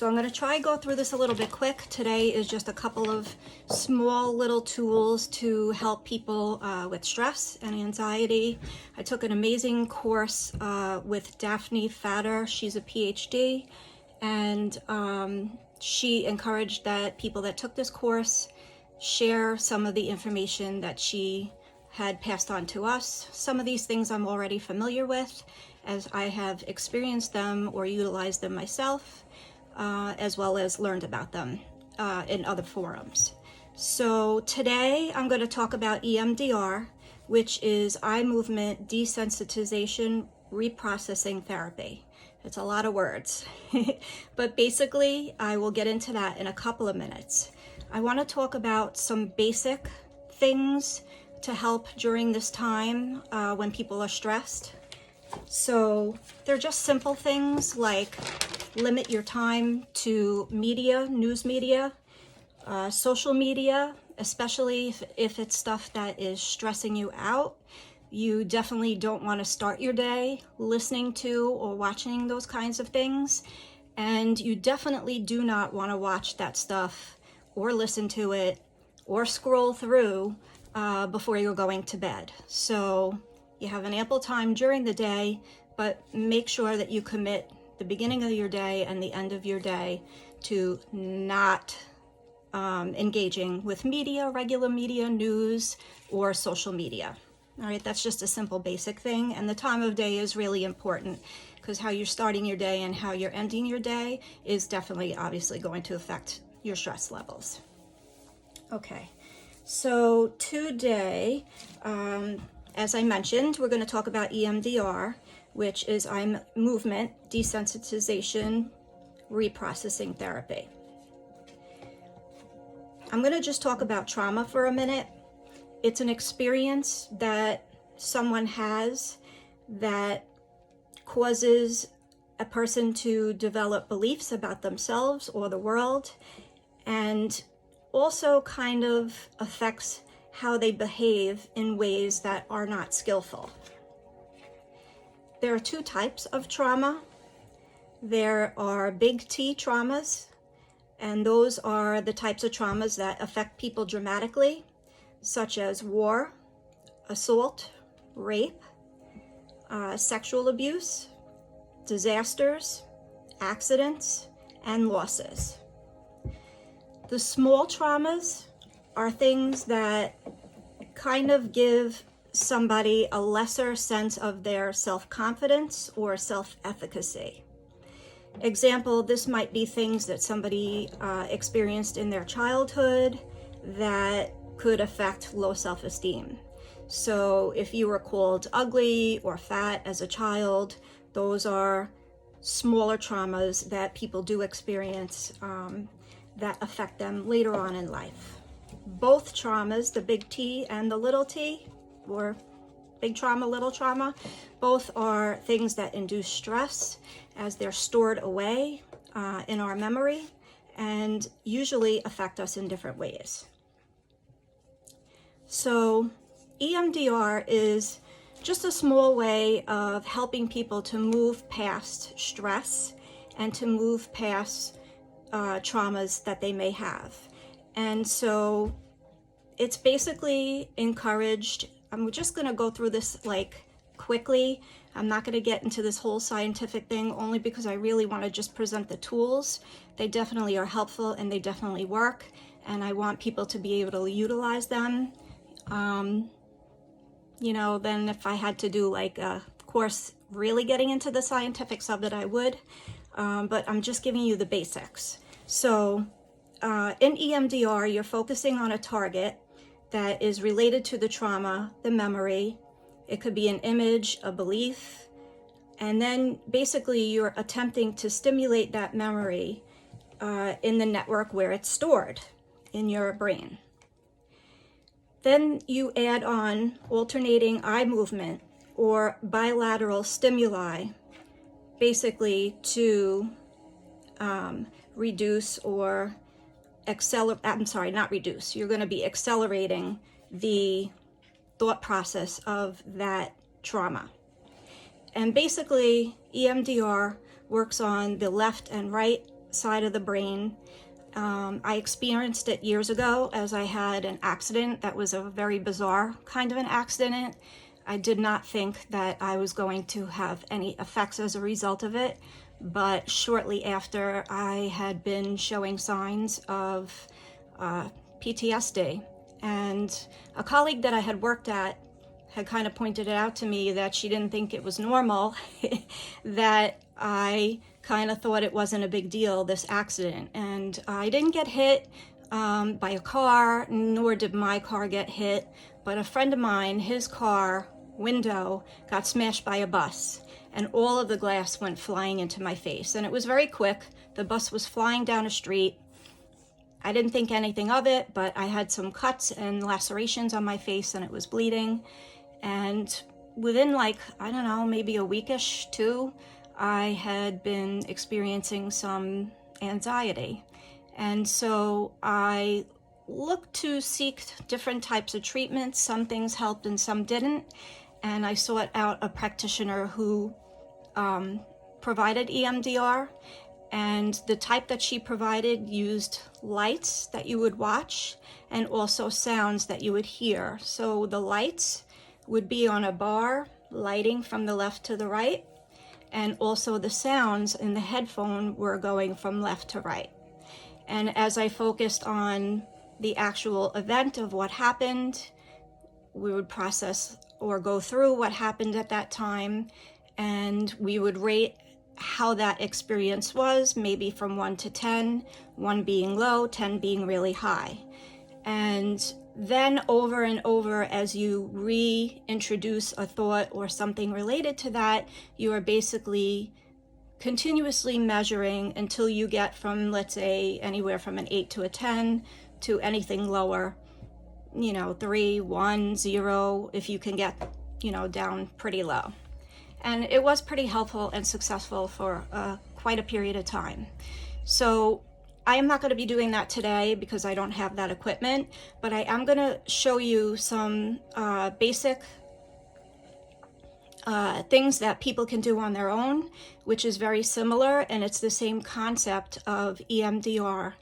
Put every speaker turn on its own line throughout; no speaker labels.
So I'm going to try go through this a little bit quick. Today is just a couple of small little tools to help people with stress and anxiety. I took an amazing course with Daphne Fatter. She's a PhD, and she encouraged that people that took this course share some of the information that she had passed on to us. Some of these things I'm already familiar with, as I have experienced them or utilized them myself. As well as learned about them in other forums. So today I'm going to talk about EMDR, which is eye movement desensitization reprocessing therapy. It's a lot of words, but basically I will get into that in a couple of minutes. I want to talk about some basic things to help during this time when people are stressed. So they're just simple things like limit your time to media, news media, social media, especially if it's stuff that is stressing you out. You definitely don't want to start your day listening to or watching those kinds of things. And you definitely do not want to watch that stuff or listen to it or scroll through before you're going to bed. So you have an ample time during the day, but make sure that you commit the beginning of your day and the end of your day to not engaging with media, regular media, news, or social media. All right, that's just a simple basic thing. And the time of day is really important because how you're starting your day and how you're ending your day is definitely obviously going to affect your stress levels. Okay, so today, as I mentioned, we're going to talk about EMDR, which is eye movement desensitization reprocessing therapy. I'm going to just talk about trauma for a minute. It's an experience that someone has that causes a person to develop beliefs about themselves or the world, and also kind of affects how they behave in ways that are not skillful. There are two types of trauma. There are big T traumas, and those are the types of traumas that affect people dramatically, such as war, assault, rape, sexual abuse, disasters, accidents, and losses. The small traumas are things that kind of give somebody a lesser sense of their self-confidence or self-efficacy. Example, this might be things that somebody experienced in their childhood that could affect low self-esteem. So if you were called ugly or fat as a child, those are smaller traumas that people do experience that affect them later on in life. Both traumas, the big T and the little t, or big trauma, little trauma, both are things that induce stress as they're stored away in our memory and usually affect us in different ways. So EMDR is just a small way of helping people to move past stress and to move past traumas that they may have. And so it's basically encouraged. I'm just going to go through this like quickly. I'm not going to get into this whole scientific thing only because I really want to just present the tools. They definitely are helpful and they definitely work, and I want people to be able to utilize them. Then if I had to do like a course really getting into the scientifics of it, I would, but I'm just giving you the basics. So in EMDR, you're focusing on a target that is related to the trauma, the memory. It could be an image, a belief, and then basically you're attempting to stimulate that memory in the network where it's stored in your brain. Then you add on alternating eye movement or bilateral stimuli, basically to reduce or you're going to be accelerating the thought process of that trauma. And basically, EMDR works on the left and right side of the brain. I experienced it years ago as I had an accident that was a very bizarre kind of an accident. I did not think that I was going to have any effects as a result of it, but shortly after, I had been showing signs of PTSD, and a colleague that I had worked at had kind of pointed it out to me that she didn't think it was normal, that I kind of thought it wasn't a big deal, this accident. And I didn't get hit by a car, nor did my car get hit, but a friend of mine, his car window got smashed by a bus, and all of the glass went flying into my face. And it was very quick. The bus was flying down a street. I didn't think anything of it, but I had some cuts and lacerations on my face, and it was bleeding. And within, like, I don't know, maybe a weekish, 2, I had been experiencing some anxiety. And so I looked to seek different types of treatments. Some things helped and some didn't. And I sought out a practitioner who provided EMDR. And the type that she provided used lights that you would watch and also sounds that you would hear. So the lights would be on a bar, lighting from the left to the right, and also the sounds in the headphone were going from left to right. And as I focused on the actual event of what happened, we would process or go through what happened at that time, and we would rate how that experience was, maybe from 1 to 10, 1 being low, 10 being really high. And then over and over, as you reintroduce a thought or something related to that, you are basically continuously measuring until you get from, let's say, anywhere from an 8 to a 10 to anything lower, 3, 1, 0, if you can get, down pretty low. And it was pretty helpful and successful for quite a period of time. So I am not going to be doing that today because I don't have that equipment, but I am going to show you some basic things that people can do on their own, which is very similar, and it's the same concept of EMDR.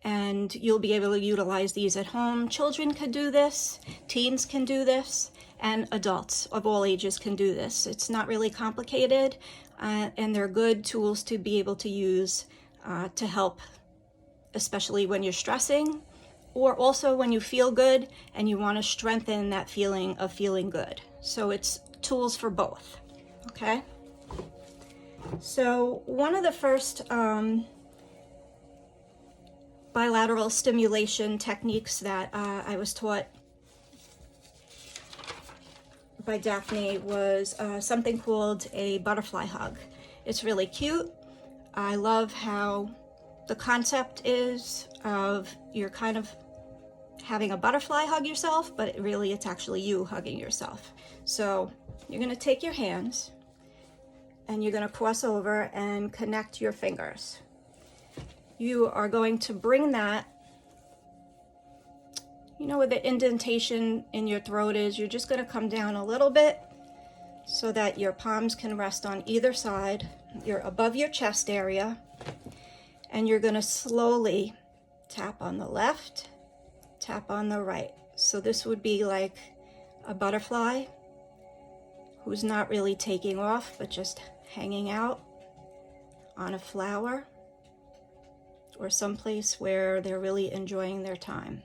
And you'll be able to utilize these at home. Children can do this, teens can do this, and adults of all ages can do this. It's not really complicated, and they're good tools to be able to use to help, especially when you're stressing, or also when you feel good and you want to strengthen that feeling of feeling good. So it's tools for both, okay? So one of the first bilateral stimulation techniques that I was taught by Daphne was something called a butterfly hug. It's really cute. I love how the concept is of you're kind of having a butterfly hug yourself, but it's actually you hugging yourself. So you're going to take your hands and you're going to cross over and connect your fingers. You are going to bring that, where the indentation in your throat is, you're just going to come down a little bit so that your palms can rest on either side. You're above your chest area, and you're going to slowly tap on the left, tap on the right. So this would be like a butterfly who's not really taking off, but just hanging out on a flower or someplace where they're really enjoying their time.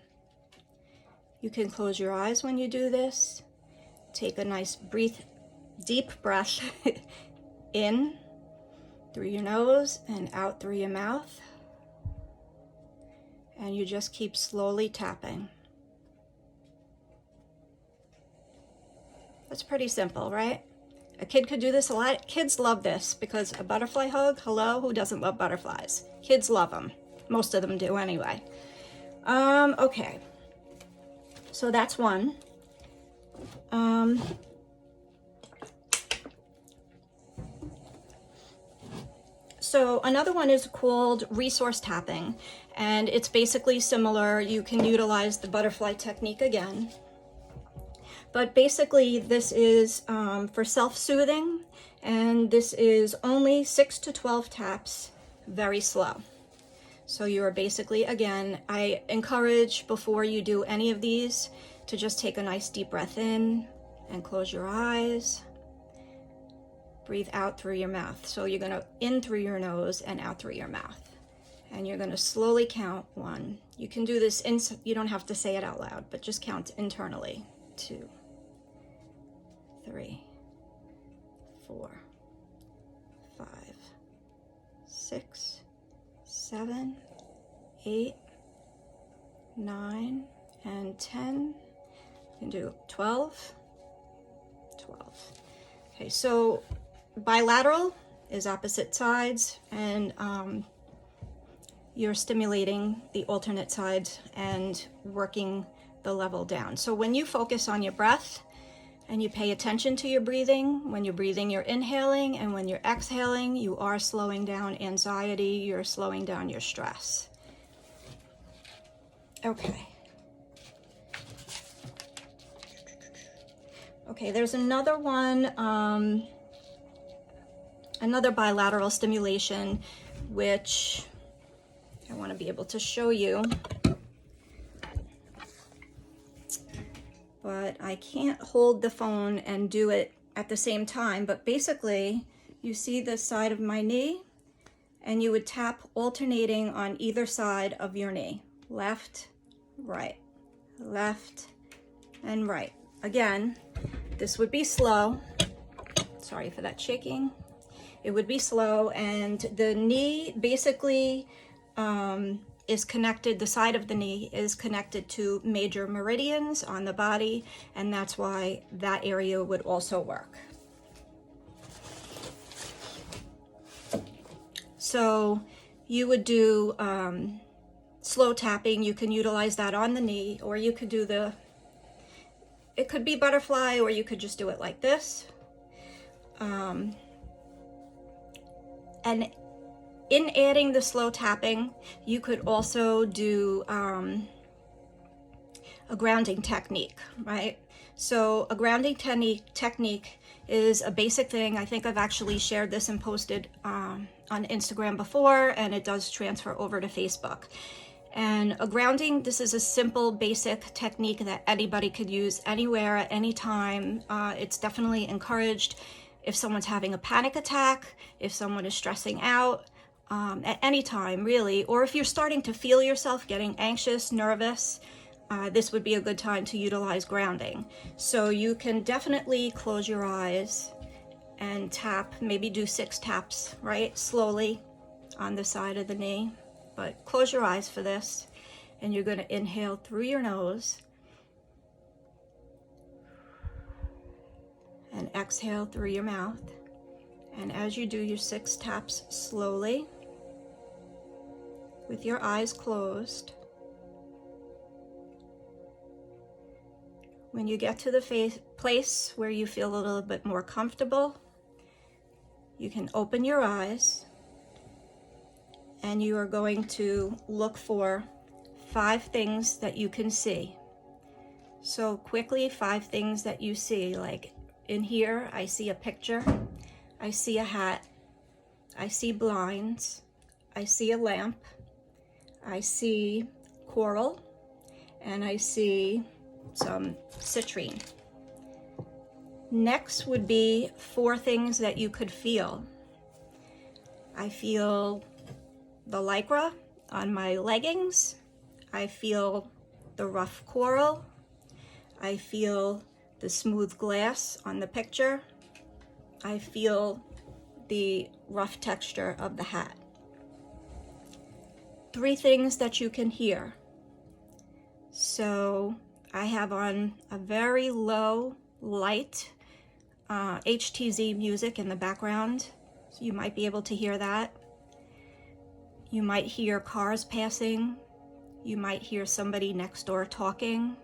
You can close your eyes when you do this. Take a nice deep breath in through your nose and out through your mouth. And you just keep slowly tapping. That's pretty simple, right? A kid could do this a lot. Kids love this because a butterfly hug, hello, who doesn't love butterflies? Kids love them. Most of them do anyway. Okay. So that's one. So another one is called resource tapping, and it's basically similar. You can utilize the butterfly technique again. But basically this is for self-soothing, and this is only 6 to 12 taps, very slow. So you are basically, again, I encourage before you do any of these to just take a nice deep breath in and close your eyes. Breathe out through your mouth. So you're going to in through your nose and out through your mouth. And you're going to slowly count 1. You can do this, you don't have to say it out loud, but just count internally. 2, 3, 4, 5, 6, 7, 8, 9, and 10. You can do 12. Okay, so bilateral is opposite sides, and you're stimulating the alternate sides and working the level down. So when you focus on your breath and you pay attention to your breathing, when you're breathing, you're inhaling, and when you're exhaling, you are slowing down anxiety, you're slowing down your stress. Okay. Okay, there's another one, another bilateral stimulation, which I want to be able to show you, but I can't hold the phone and do it at the same time. But basically, you see the side of my knee, and you would tap alternating on either side of your knee. Left, and right. Again, this would be slow. Sorry for that shaking. It would be slow, and the knee basically is connected, the side of the knee is connected to major meridians on the body, and that's why that area would also work. So you would do slow tapping. You can utilize that on the knee, or you could do it could be butterfly, or you could just do it like this. And in adding the slow tapping, you could also do a grounding technique, right? So a grounding technique is a basic thing. I think I've actually shared this and posted on Instagram before, and it does transfer over to Facebook. And a grounding, this is a simple, basic technique that anybody could use anywhere at any time. It's definitely encouraged if someone's having a panic attack, if someone is stressing out, at any time, really, or if you're starting to feel yourself getting anxious, nervous, this would be a good time to utilize grounding. So you can definitely close your eyes and tap, maybe do 6 taps, right, slowly on the side of the knee. But close your eyes for this, and you're going to inhale through your nose and exhale through your mouth. And as you do your 6 taps slowly, with your eyes closed, when you get to the place where you feel a little bit more comfortable, you can open your eyes, and you are going to look for 5 things that you can see. So quickly, 5 things that you see. Like in here, I see a picture, I see a hat, I see blinds, I see a lamp, I see coral, and I see some citrine. Next would be 4 things that you could feel. I feel the lycra on my leggings. I feel the rough coral. I feel the smooth glass on the picture. I feel the rough texture of the hat. 3 things that you can hear. So I have on a very low, light HTZ music in the background. So you might be able to hear that. You might hear cars passing. You might hear somebody next door talking.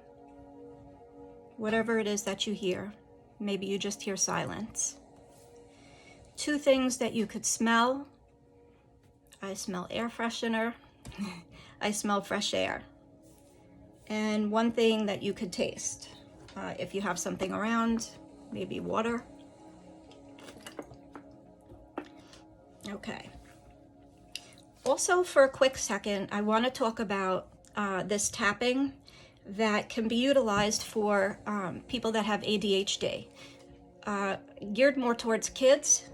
Whatever it is that you hear. Maybe you just hear silence. 2 things that you could smell. I smell air freshener. I smell fresh air. And 1 thing that you could taste. If you have something around, maybe water. Okay. Also, for a quick second, I want to talk about this tapping that can be utilized for people that have ADHD, geared more towards kids.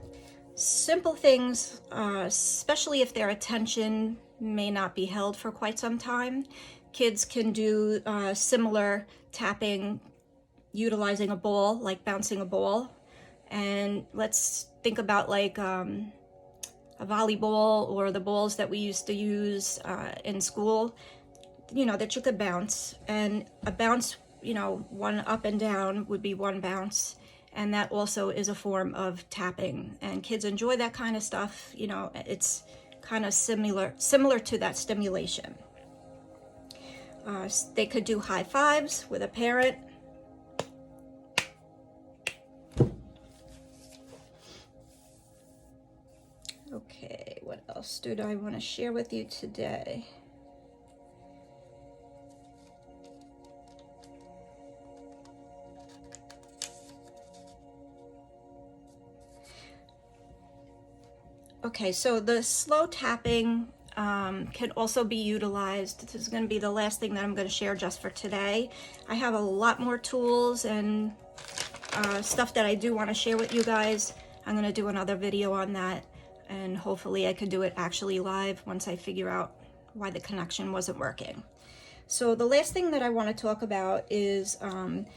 Simple things, especially if their attention may not be held for quite some time. Kids can do similar tapping utilizing a ball, like bouncing a ball. And let's think about like a volleyball or the balls that we used to use in school, you know, that you could bounce. And a bounce, you know, one up and down would be one bounce. And that also is a form of tapping. And kids enjoy that kind of stuff. You know, it's kind of similar to that stimulation. They could do high fives with a parent. Okay, what else do I want to share with you today? Okay, so the slow tapping can also be utilized. This is going to be the last thing that I'm going to share just for today. I have a lot more tools and stuff that I do want to share with you guys. I'm going to do another video on that, and hopefully I could do it actually live once I figure out why the connection wasn't working. So the last thing that I want to talk about is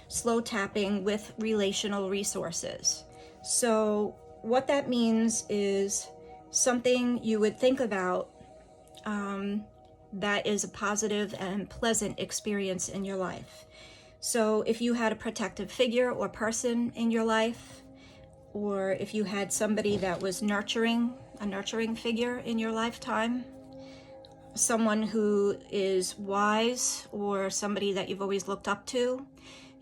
slow tapping with relational resources. So what that means is something you would think about that is a positive and pleasant experience in your life. So if you had a protective figure or person in your life, or if you had somebody that was nurturing, a nurturing figure in your lifetime, someone who is wise or somebody that you've always looked up to,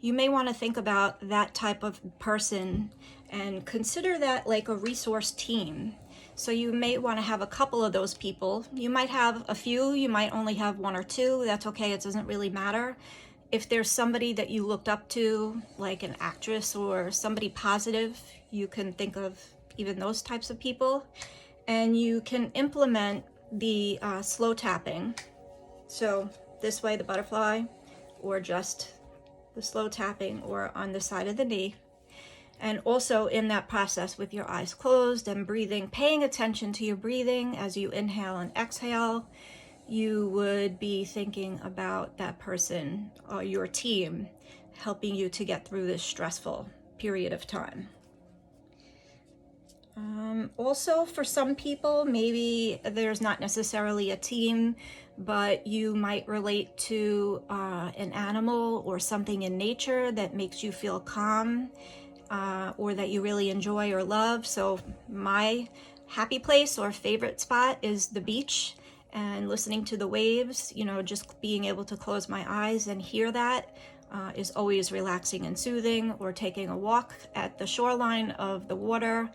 you may want to think about that type of person and consider that like a resource team. So you may want to have a couple of those people. You might have a few, you might only have one or two. That's okay, it doesn't really matter. If there's somebody that you looked up to, like an actress or somebody positive, you can think of even those types of people. And you can implement the slow tapping. So this way, the butterfly, or just the slow tapping, or on the side of the knee. And also in that process with your eyes closed and breathing, paying attention to your breathing as you inhale and exhale, you would be thinking about that person or your team helping you to get through this stressful period of time. Also, for some people, maybe there's not necessarily a team, but you might relate to an animal or something in nature that makes you feel calm, or that you really enjoy or love. So my happy place or favorite spot is the beach, and listening to the waves, you know, just being able to close my eyes and hear that is always relaxing and soothing, or taking a walk at the shoreline of the water.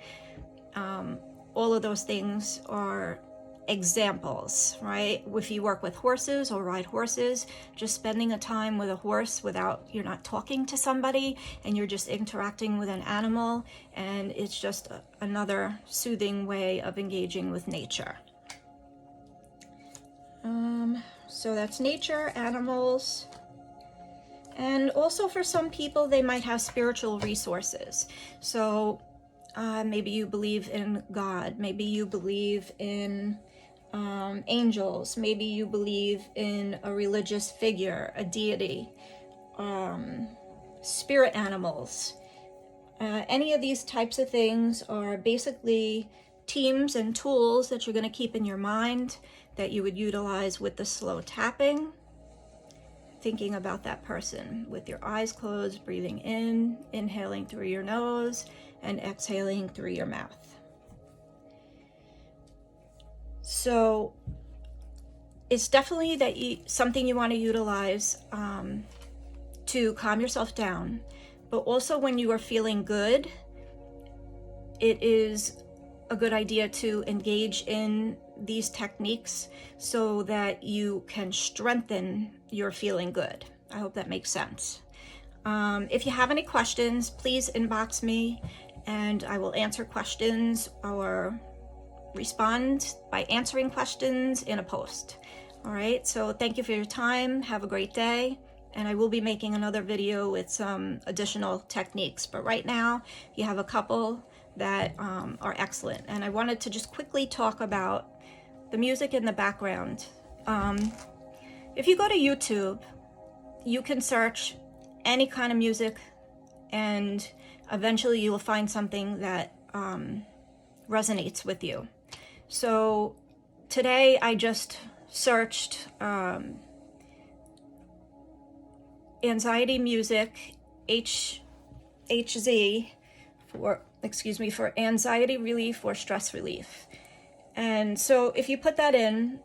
All of those things are examples, right? If you work with horses or ride horses, just spending a time with a horse you're not talking to somebody and you're just interacting with an animal, and it's just another soothing way of engaging with nature. So that's nature, animals, and also for some people, they might have spiritual resources. So maybe you believe in God, maybe you believe in angels, maybe you believe in a religious figure, a deity, spirit animals. Any of these types of things are basically teams and tools that you're going to keep in your mind that you would utilize with the slow tapping, thinking about that person with your eyes closed, breathing in, inhaling through your nose, and exhaling through your mouth. So it's definitely something you want to utilize to calm yourself down. But also when you are feeling good, it is a good idea to engage in these techniques so that you can strengthen your feeling good. I hope that makes sense. If you have any questions, please inbox me and I will answer questions or respond by answering questions in a post. All right, so thank you for your time. Have a great day. And I will be making another video with some additional techniques. But right now, you have a couple that are excellent. And I wanted to just quickly talk about the music in the background. If you go to YouTube, you can search any kind of music, and eventually you will find something that resonates with you. So today I just searched anxiety music, HZ, for anxiety relief or stress relief. And so if you put that in,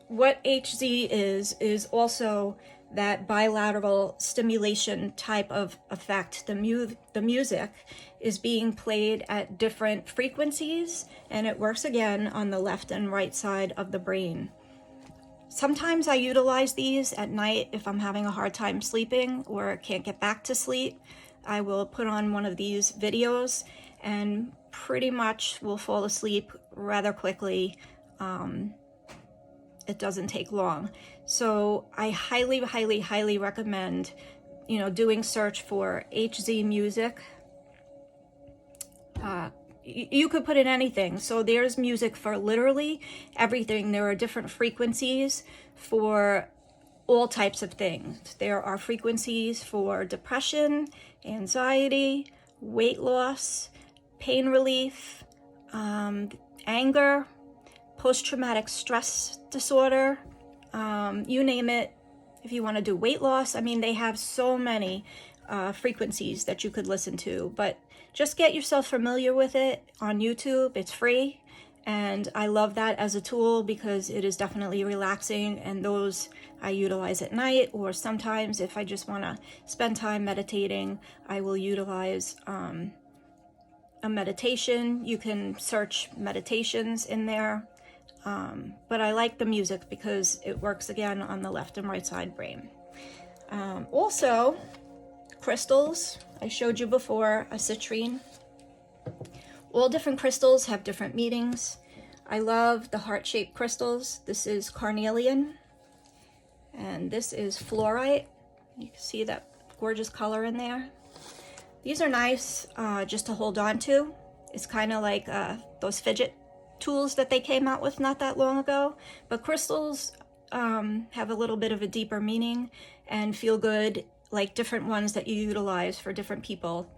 what HZ is also that bilateral stimulation type of effect. The music is being played at different frequencies, and it works again on the left and right side of the brain. Sometimes I utilize these at night if I'm having a hard time sleeping or can't get back to sleep. I will put on one of these videos and pretty much will fall asleep rather quickly. It doesn't take long. So I highly, highly, highly recommend, doing search for HZ music. You could put in anything. So there's music for literally everything. There are different frequencies for all types of things. There are frequencies for depression, anxiety, weight loss, pain relief, anger, post-traumatic stress disorder, you name it. If you want to do weight loss, they have so many frequencies that you could listen to, but just get yourself familiar with it on YouTube. It's free, and I love that as a tool because it is definitely relaxing, and those I utilize at night, or sometimes if I just want to spend time meditating, I will utilize a meditation. You can search meditations in there. But I like the music because it works again on the left and right side brain. Also, crystals. I showed you before a citrine. All different crystals have different meanings. I love the heart-shaped crystals. This is carnelian, and this is fluorite. You can see that gorgeous color in there. These are nice just to hold on to. It's kind of like those fidget tools that they came out with not that long ago. But crystals have a little bit of a deeper meaning and feel good, like different ones that you utilize for different people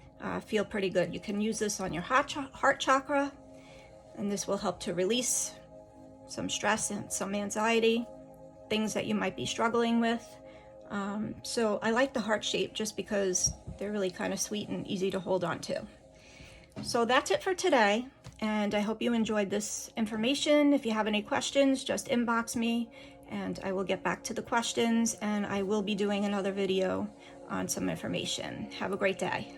feel pretty good. You can use this on your heart chakra, and this will help to release some stress and some anxiety, things that you might be struggling with. So I like the heart shape just because they're really kind of sweet and easy to hold on to. So that's it for today, and I hope you enjoyed this information. If you have any questions, just inbox me and I will get back to the questions, and I will be doing another video on some information. Have a great day.